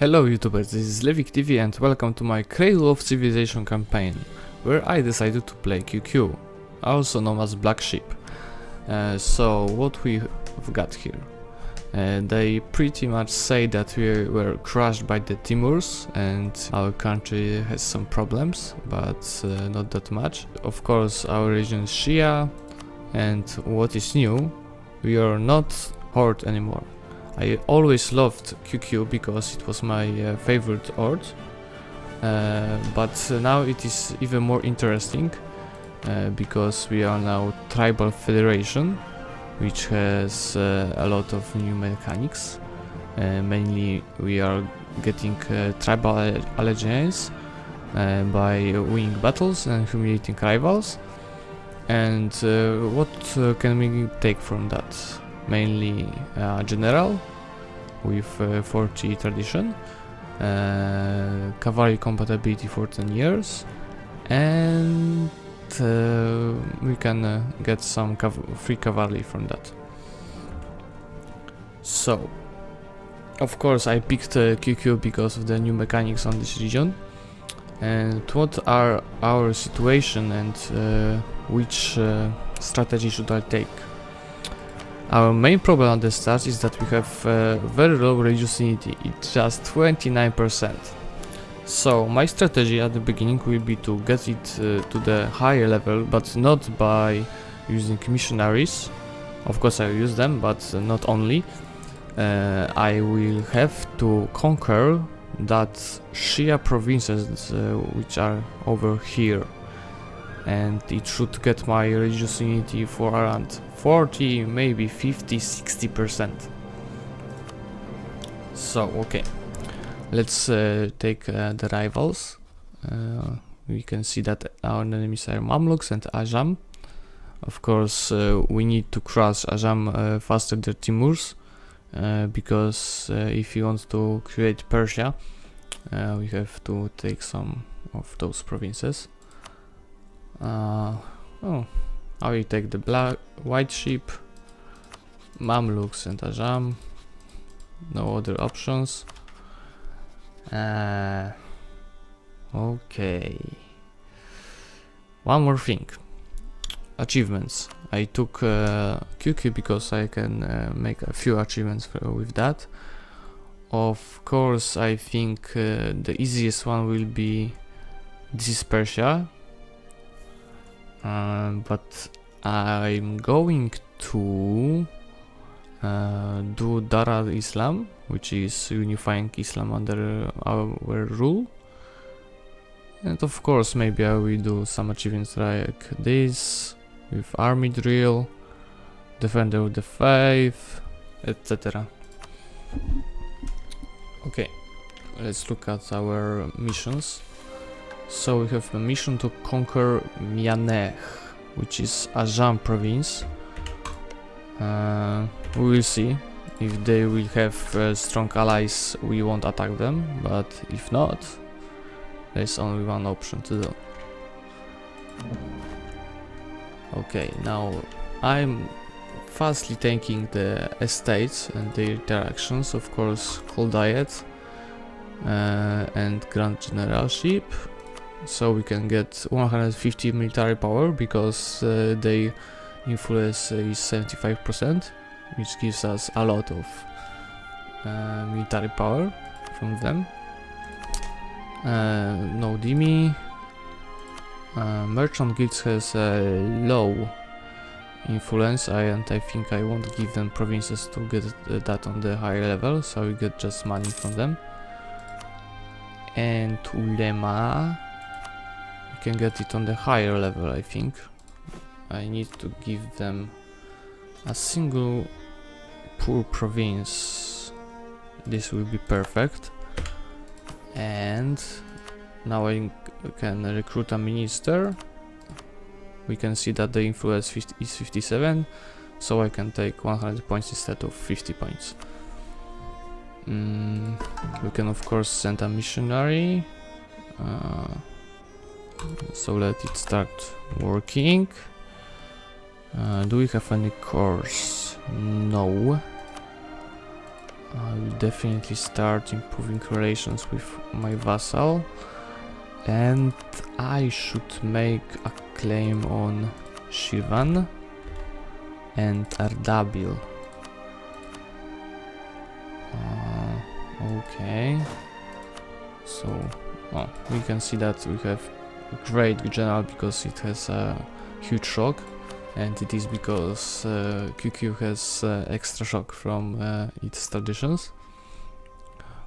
Hello YouTubers, this is Zlewikk TV and welcome to my Cradle of Civilization campaign, where I decided to play QQ, also known as Black Sheep. So what we've got here, they pretty much say that we were crushed by the Timurs and our country has some problems, but not that much. Of course our region is Shia, and what is new, we are not Horde anymore. I always loved QQ because it was my favorite horde, but now it is even more interesting because we are now Tribal Federation, which has a lot of new mechanics. Mainly we are getting tribal allegiance by winning battles and humiliating rivals. And what can we take from that? Mainly general with 40 tradition, cavalry compatibility for 10 years, and we can get some free cavalry from that. So of course I picked QQ because of the new mechanics on this region. And what are our situation and which strategy should I take? Our main problem at the start is that we have very low religious unity, it's just 29%. So my strategy at the beginning will be to get it to the higher level, but not by using missionaries. Of course I will use them, but not only. I will have to conquer that Shia provinces which are over here. And it should get my religious unity for around 40, maybe 50, 60%. So, okay, let's take the rivals. We can see that our enemies are Mamluks and Ajam. Of course, we need to crush Ajam faster than Timurs, because if you want to create Persia, we have to take some of those provinces. I will take the white sheep, Mamluks and Ajam. No other options. Okay. One more thing. Achievements. I took QQ because I can make a few achievements with that. Of course, I think the easiest one will be this is Persia. But I'm going to do Dar al-Islam, which is unifying Islam under our rule. And of course maybe I will do some achievements like this, with army drill, defender of the faith, etc. Okay, let's look at our missions. So we have a mission to conquer Mianeh, which is Ajam province. We will see. If they will have strong allies, we won't attack them, but if not, there's only one option to do. Okay, now I'm fastly taking the estates and their interactions, of course, Cold Diet and Grand Generalship. So we can get 150 military power because their influence is 75%, which gives us a lot of military power from them. No Dimi. Merchant Guilds has low influence, and I think I won't give them provinces to get that on the higher level, so we get just money from them. And Ulema, can get it on the higher level, I think. I need to give them a single poor province. This will be perfect. And now I can recruit a minister. We can see that the influence is 57, so I can take 100 points instead of 50 points. We can of course send a missionary. So let it start working. Do we have any course? No. I will definitely start improving relations with my vassal, and I should make a claim on Shirvan and Ardabil. Okay, so we can see that we have a great general because it has a huge shock, and it is because QQ has extra shock from its traditions.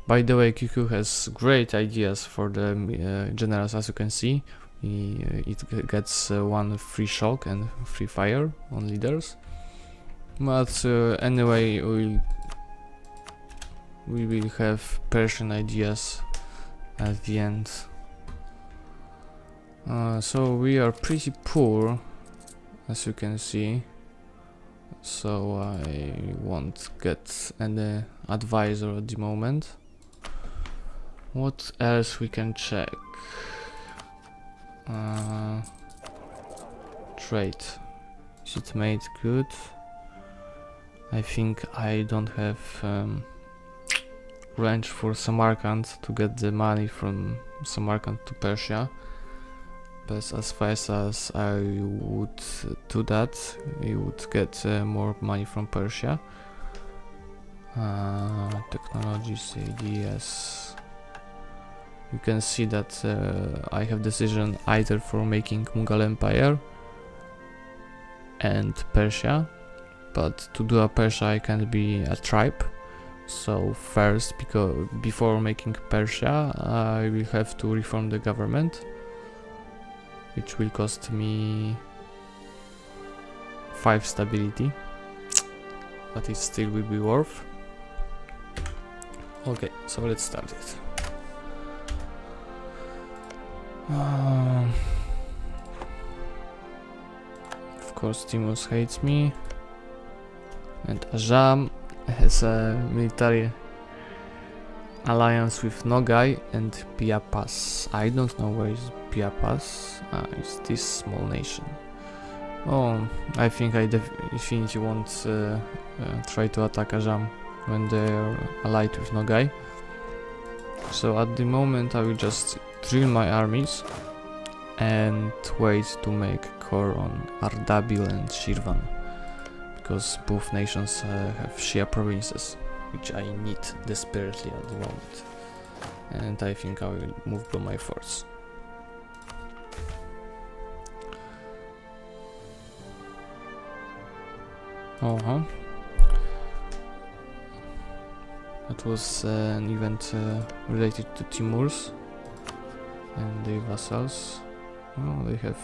By the way, QQ has great ideas for the generals, as you can see. It gets one free shock and free fire on leaders. But anyway, we will have Persian ideas at the end. So we are pretty poor, as you can see. So I won't get any advisor at the moment. What else we can check? Trade. Is it made good? I think I don't have range for Samarkand to get the money from Samarkand to Persia. But as fast as I would do that, you would get more money from Persia. Technologies, ADS. You can see that I have decision either for making Mughal Empire and Persia, but to do a Persia I can't be a tribe. So first, because before making Persia, I will have to reform the government, which will cost me 5 stability, but it still will be worth. Okay, so let's start it. Of course, Timus hates me, and Ajam has a military alliance with Nogai and Piapas. I don't know where is Piapas. It's this small nation. Oh, I think I definitely won't try to attack Ajam when they're allied with Nogai. So at the moment I will just drill my armies and wait to make core on Ardabil and Shirvan, because both nations have Shia provinces, which I need desperately at the moment, and I think I will move by my force. That was an event related to Timurs and their vassals. Oh, they have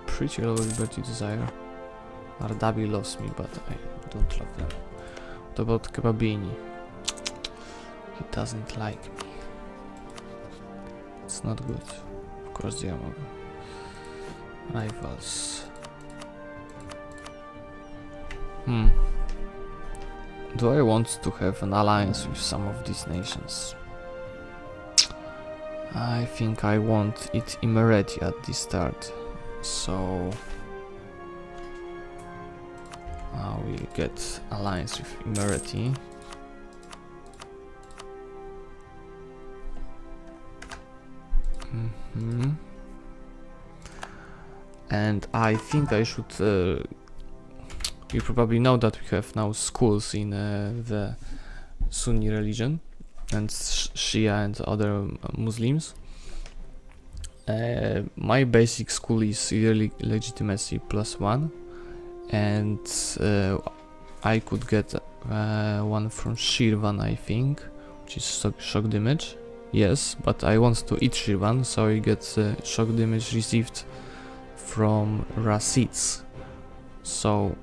pretty low liberty desire. Ardabil loves me, but I don't love them. What about Kebabini? He doesn't like me. It's not good. Of course they are rivals. Do I want to have an alliance with some of these nations? I think I want it Emirati at the start, so we get alliance with Emirati. And I think I should you probably know that we have now schools in the Sunni religion and Shia and other Muslims. My basic school is yearly legitimacy +1, and I could get one from Shirvan, I think, which is shock damage. Yes, but I want to eat Shirvan, so I get shock damage received from Rasids. So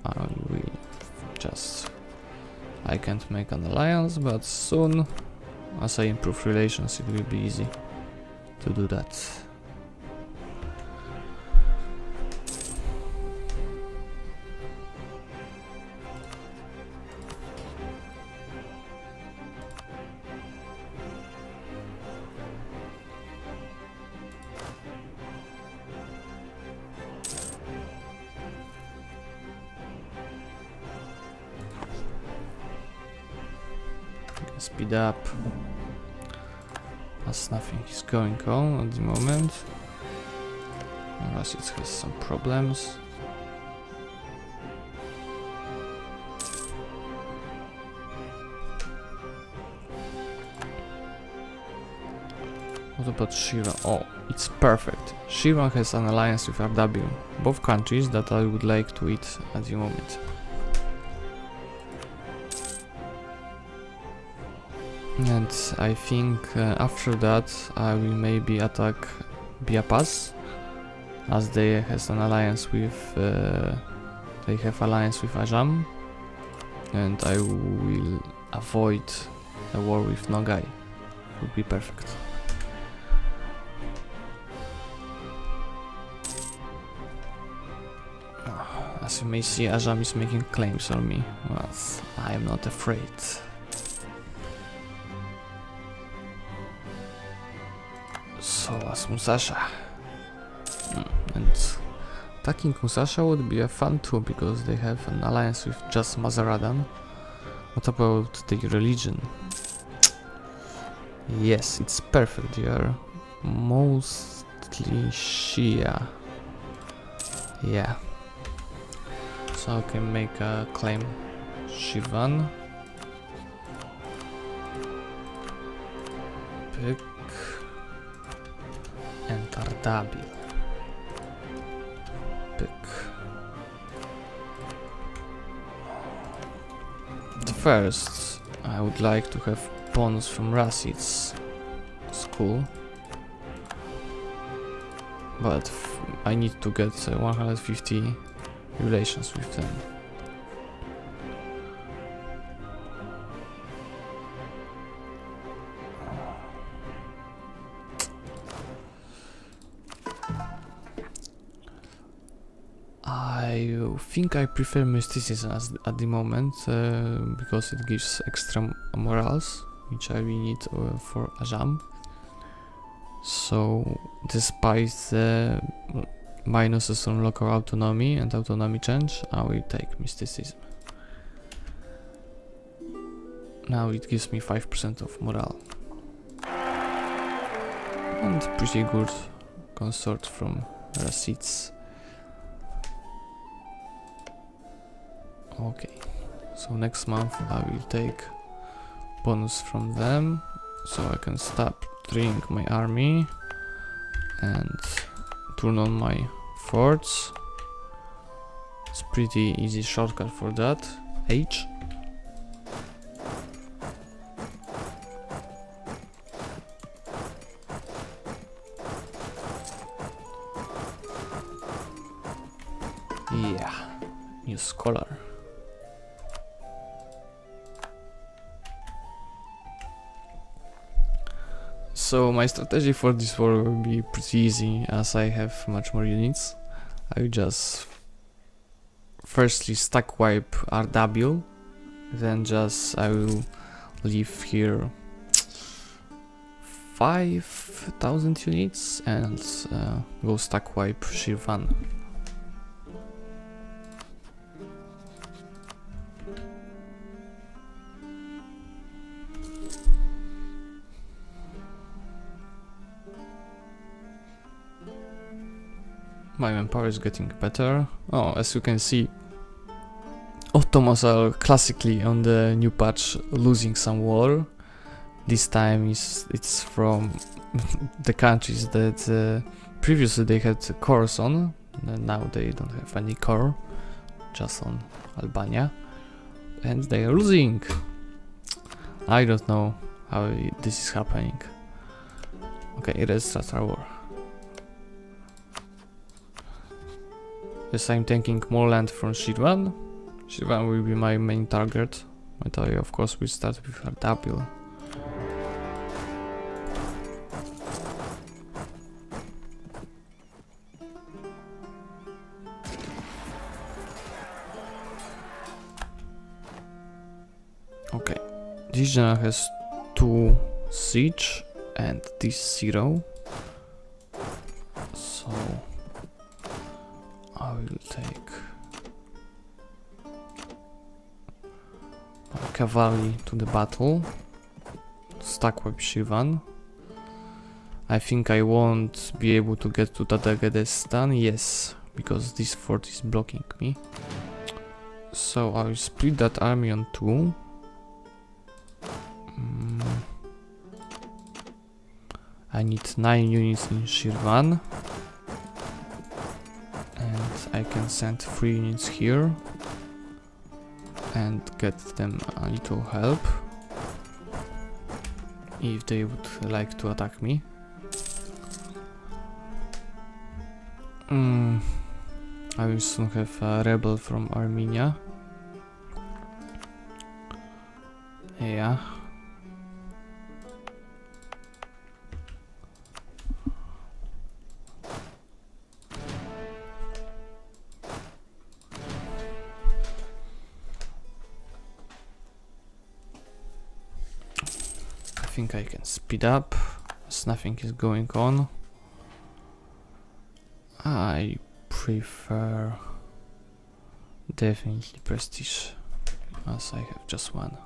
I can't make an alliance, but soon, as I improve relations, it will be easy to do that. speed up, as nothing is going on at the moment. Unless it has some problems. What about Shira? Oh, it's perfect. Shira has an alliance with RW, both countries that I would like to eat at the moment. And I think after that I will maybe attack Biapas, as they has an alliance with they have alliance with Ajam, and I will avoid a war with Nogai. Would be perfect. As you may see, Ajam is making claims on me. Well, I am not afraid. So as Musasha. And attacking Musasha would be a fun too, because they have an alliance with just Mazaradan. What about the religion? Yes, it's perfect. They are mostly Shia. Yeah. So I can make a claim Shivan. Pick and Ardabil. Pick. First, I would like to have bonus from Rasid's school, but I need to get 150 relations with them. I think I prefer mysticism at the moment, because it gives extra morals, which I will need for Ajam. So, despite the minuses on local autonomy and autonomy change, I will take mysticism. Now it gives me 5% of morale. And pretty good consort from Rasid's. Okay, so next month I will take bonus from them, so I can stop training my army and turn on my forts. It's pretty easy shortcut for that. H. Yeah, new scholar. So my strategy for this war will be pretty easy, as I have much more units. I will just firstly stack wipe RW, then I will leave here 5,000 units and go stack wipe Shirvan. My manpower is getting better. Oh, as you can see, Ottomans are classically on the new patch losing some war. This time it's from the countries that previously they had cores on, and now they don't have any core, just on Albania, and they are losing. I don't know how this is happening. Okay, let's start our war. Yes, I'm taking more land from Shirvan. Shirvan will be my main target. But I of course will start with Ardabil. Okay, this general has 2 siege and this 0. So I will take my cavalry to the battle. stack wipe Shirvan. I think I won't be able to get to Dagestan, yes, because this fort is blocking me. So I will split that army on two. I need 9 units in Shirvan. And I can send 3 units here. And get them a little help. If they would like to attack me. I will soon have a rebel from Armenia. Yeah. I think I can speed up as nothing is going on. I prefer definitely prestige, as I have just one.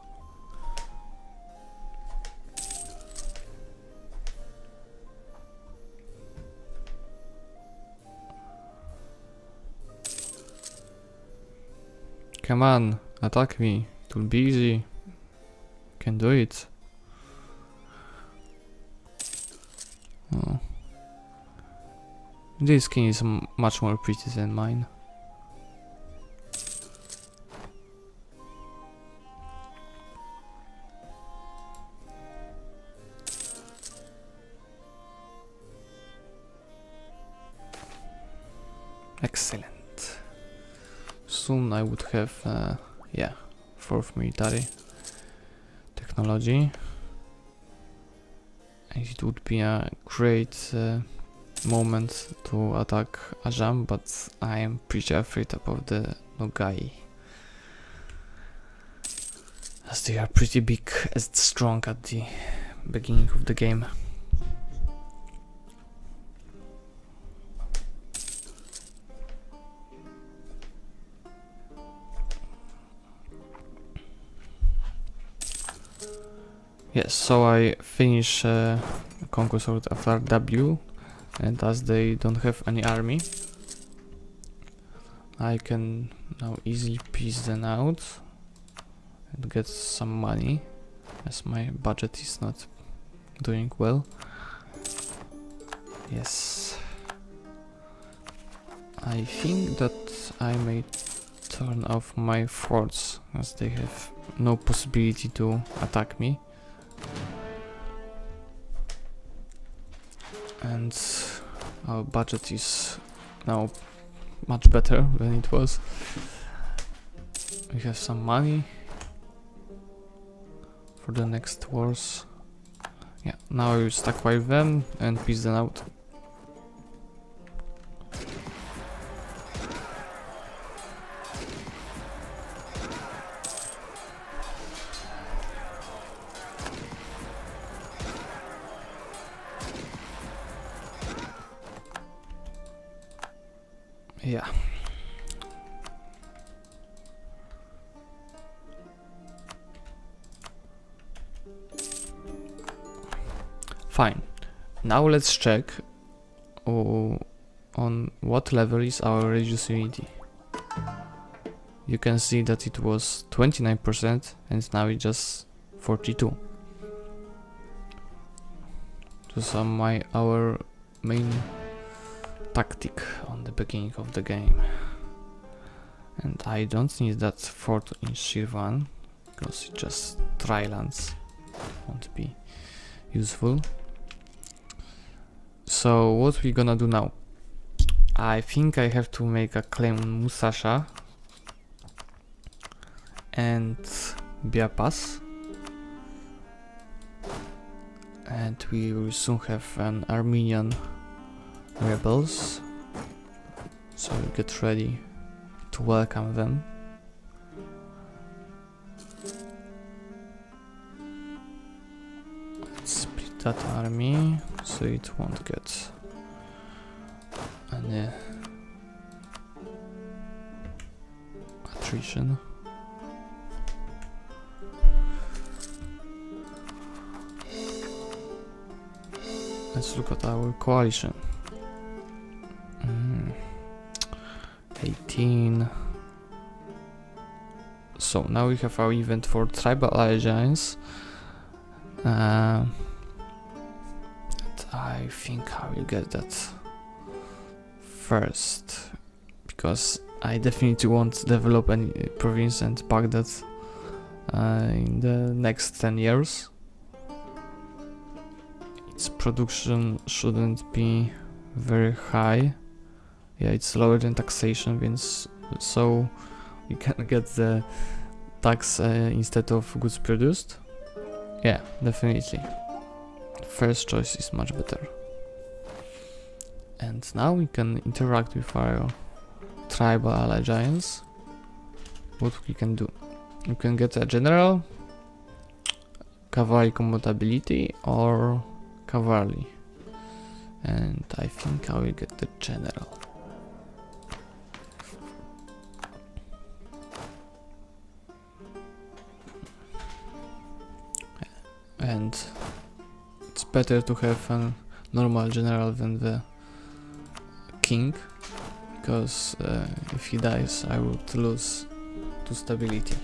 Come on, attack me, it will be easy. Can do it. Oh. This skin is much more pretty than mine. Excellent. Soon I would have, yeah, 4th military technology. And it would be a great moment to attack Ajam, but I am pretty afraid about the Nogai, as they are pretty big and strong at the beginning of the game. Yes, so I finish Conquest of FRW. And as they don't have any army, I can now easily piece them out and get some money, as my budget is not doing well. Yes. I think that I may turn off my forts, as they have no possibility to attack me. And our budget is now much better than it was. We have some money for the next wars. Yeah, now I will stack wipe them and piece them out. Yeah. Fine. Now let's check on what level is our religious unity. You can see that it was 29% and now it's just 42. Those are our main tactic on the beginning of the game. And I don't need that fort in Shirvan, because it just tri-lands, won't be useful. So what we gonna do now? I think I have to make a claim on Musasha and Biapas, and we will soon have an Armenian rebels, so get ready to welcome them. Let's split that army so it won't get any attrition. let's look at our coalition. 18. So now we have our event for tribal alliance. And I think I will get that first, because I definitely won't develop any province and pack that in the next 10 years. Its production shouldn't be very high. Yeah, it's lower than taxation, means so you can get the tax instead of goods produced. Yeah, definitely. First choice is much better. And now we can interact with our tribal alliance. What we can do? You can get a general, cavalry compatibility, or cavalry. And I think I will get the general. And it's better to have a normal general than the king, because if he dies I would lose to stability.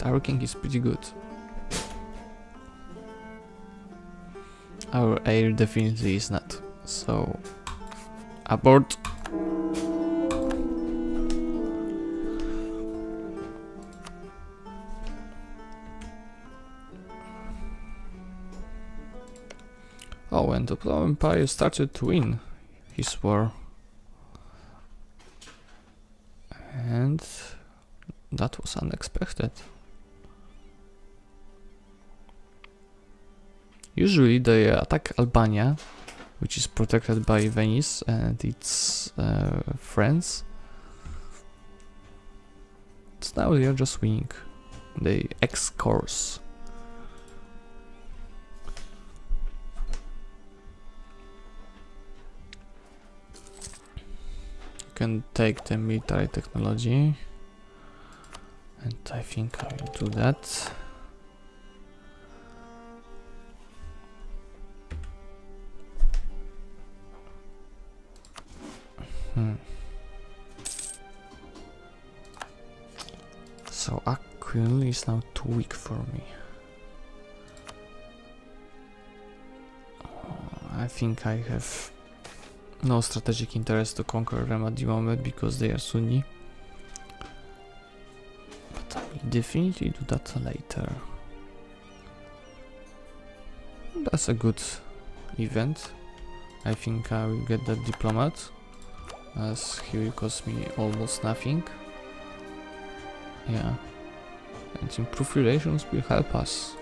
Our king is pretty good. Our heir definitely is not, so abort. Oh, and the Ottoman Empire started to win his war. And that was unexpected. Usually they attack Albania, which is protected by Venice and its friends. So now they are just winning. They X-course. Can take the military technology, and I think I will do that. So Qara Qoyunlu is now too weak for me. I think I have no strategic interest to conquer them at the moment because they are Sunni. But I will definitely do that later. That's a good event. I think I will get that diplomat, as he will cost me almost nothing. Yeah. And improved relations will help us,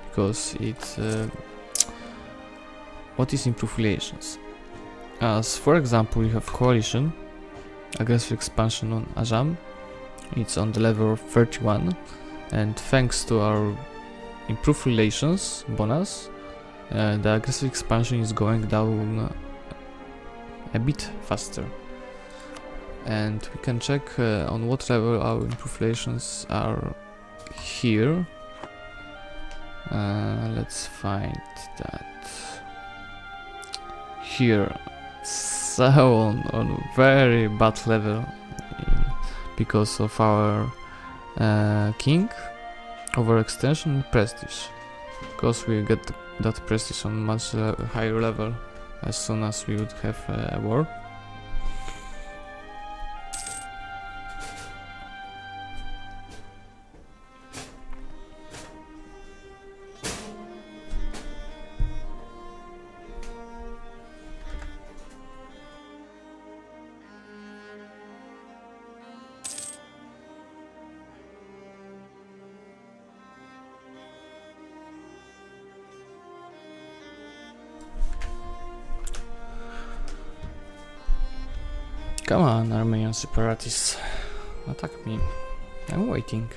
because it... what is improved relations? As for example, you have coalition, aggressive expansion on Ajam. It's on the level of 31, and thanks to our improved relations bonus, the aggressive expansion is going down a bit faster. And we can check on what level our improved relations are here. Let's find that here. So on very bad level because of our king, overextension, prestige, because we get that prestige on much higher level as soon as we would have a war. Come on, Armenian separatists, attack me. I'm waiting.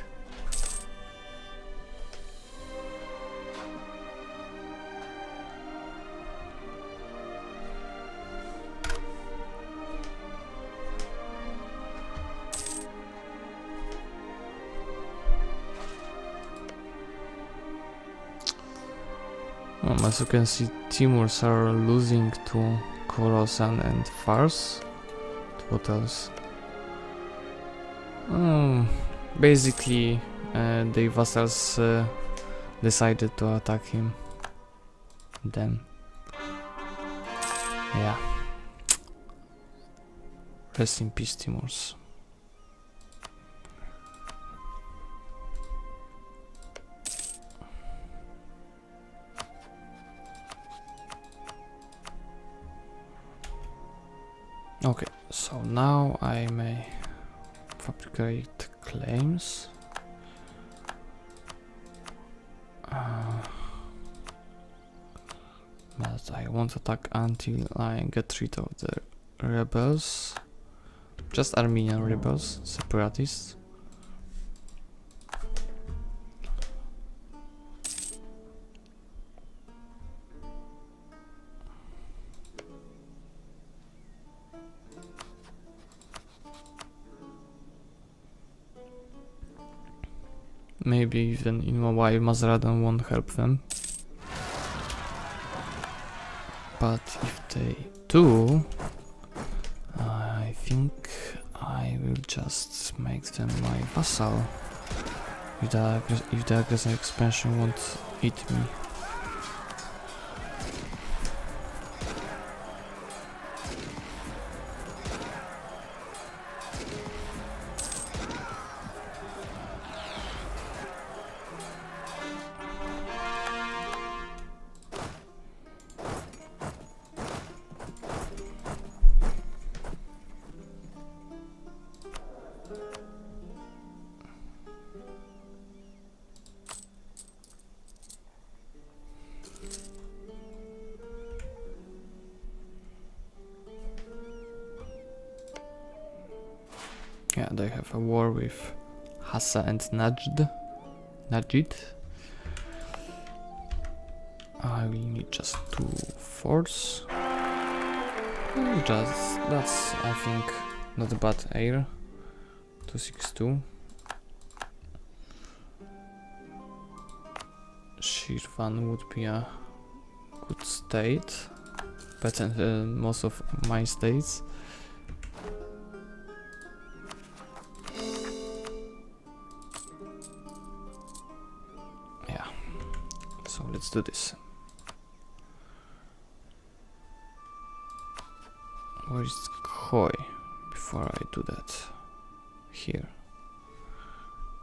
As you can see, Timurs are losing to Khorasan and Fars. What else? Basically, the vassals decided to attack him. Then, yeah. Rest in peace, Timurs. Okay, so now I may fabricate claims. But I won't attack until I get rid of the rebels. Just Armenian rebels, separatists. Maybe even in a while Mazaradan won't help them. But if they do, I think I will just make them my vassal. If the aggressive expansion won't hit me. Yeah, they have a war with Hassa and Najid. I will need just 2 forts. That's I think not a bad air. 262. Shirvan would be a good state, better than most of my states. So let's do this. Where is Khoi before I do that? Here.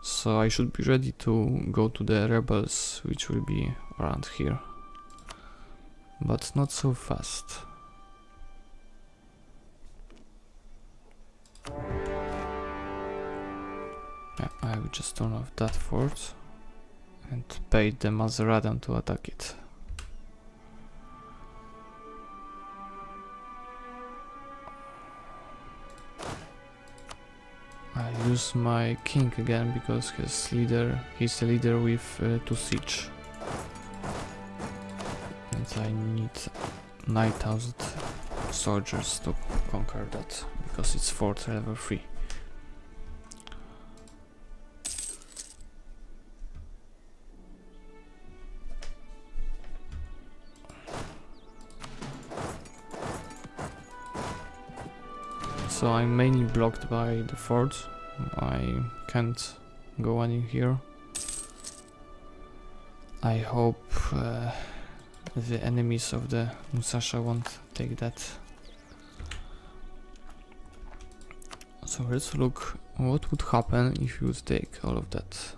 So I should be ready to go to the rebels, which will be around here. But not so fast. Yeah, I will just turn off that fort and bait the Mazaradan to attack it. I use my king again because he's a leader with 2 siege. And I need 9,000 soldiers to conquer that, because it's fort level 3. So I'm mainly blocked by the fort. I can't go any here. I hope the enemies of the Musashi won't take that. So let's look what would happen if you would take all of that.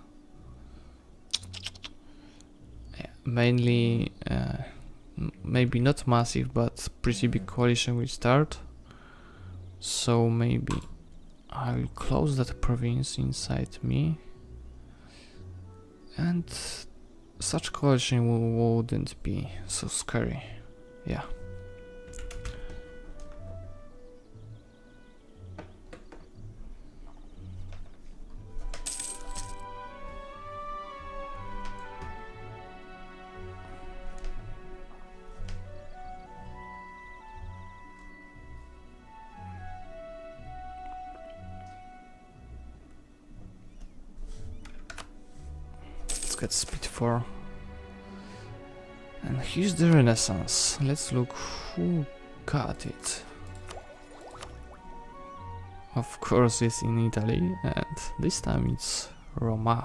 Yeah, mainly, maybe not massive, but pretty big coalition will start. So maybe I will close that province inside me, and such coalition wouldn't be so scary. Yeah. Get speed 4. And here's the Renaissance. Let's look who got it. Of course it's in Italy, and this time it's Rome.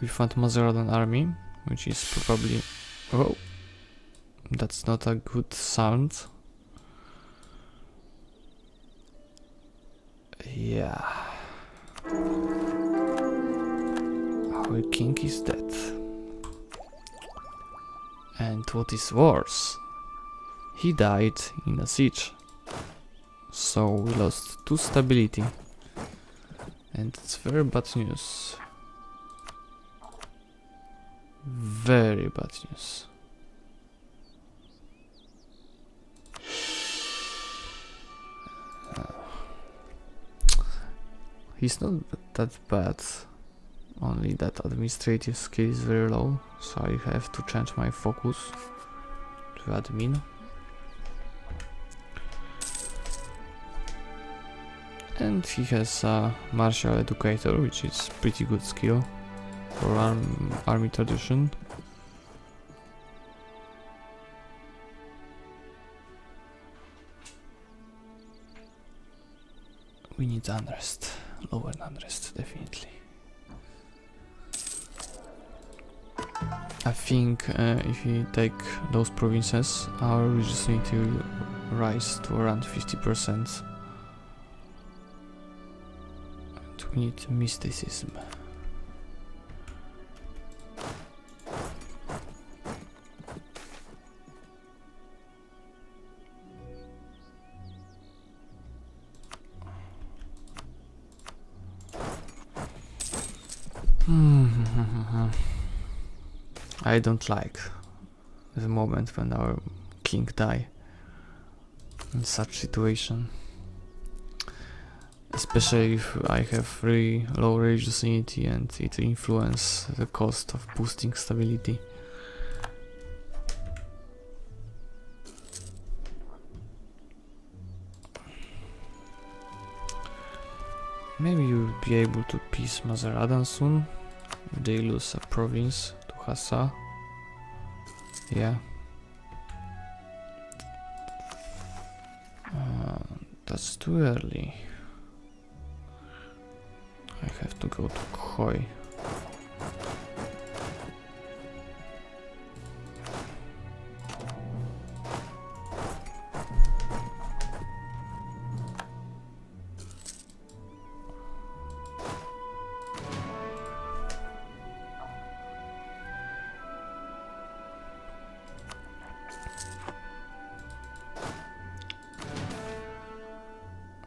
We found Mazaradan army, which is probably... Oh, that's not a good sound. Yeah. Our king is dead. And what is worse, he died in a siege. So we lost 2 stability. And it's very bad news. Very bad news. He's not that bad, only that administrative skill is very low, so I have to change my focus to admin. And he has a martial educator, which is pretty good skill for army tradition. We need unrest, lower unrest, definitely. I think if we take those provinces, our religiousity will rise to around 50%. And we need mysticism. I don't like the moment when our king die in such situation, especially if I have really low religious unity and it influence the cost of boosting stability. Maybe you'll be able to peace Mazaradan soon if they lose a province to Hassa. Yeah. That's too early. I have to go to Khoi.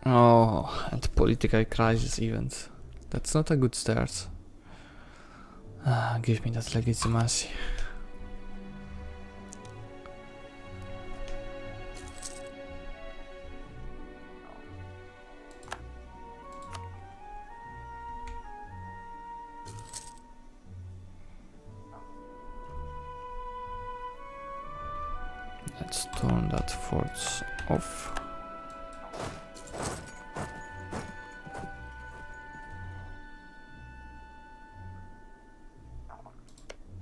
Oh, and political crisis event. That's not a good start. Give me that legitimacy. Let's turn that force off.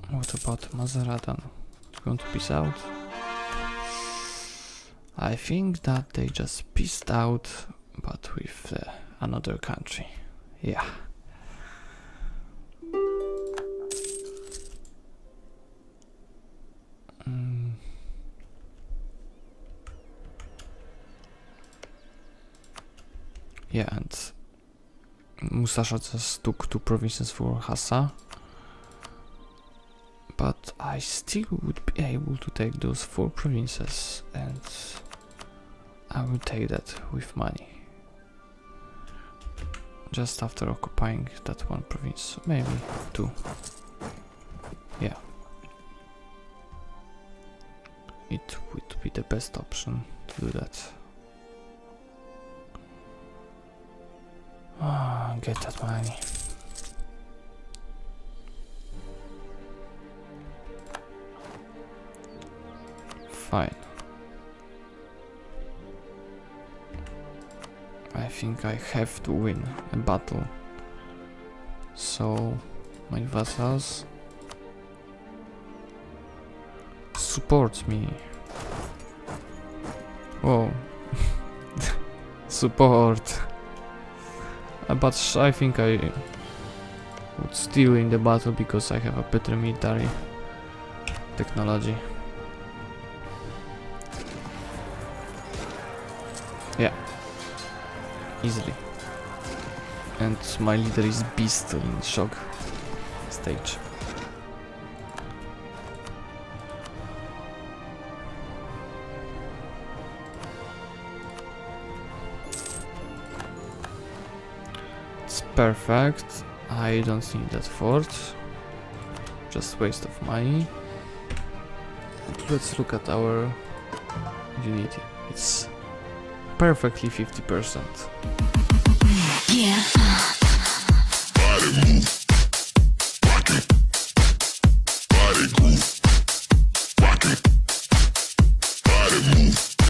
What about Mazaradan? It's going to peace out? I think that they just peaced out, but with another country. Yeah. Yeah, and Musasha just took 2 provinces for Hassa. But I still would be able to take those 4 provinces, and I will take that with money. Just after occupying that 1 province, maybe 2. Yeah. It would be the best option to do that. Get that money. Fine. I think I have to win a battle. So, my vassals support me. Whoa. Support. But I think I would still win the battle because I have a better military technology. Yeah. Easily. And my leader is beast in shock stage. It's perfect. I don't need that fort. Just waste of money. And let's look at our unity. It's perfectly 50%. Yeah. Body move, rock it. Body groove, rock it.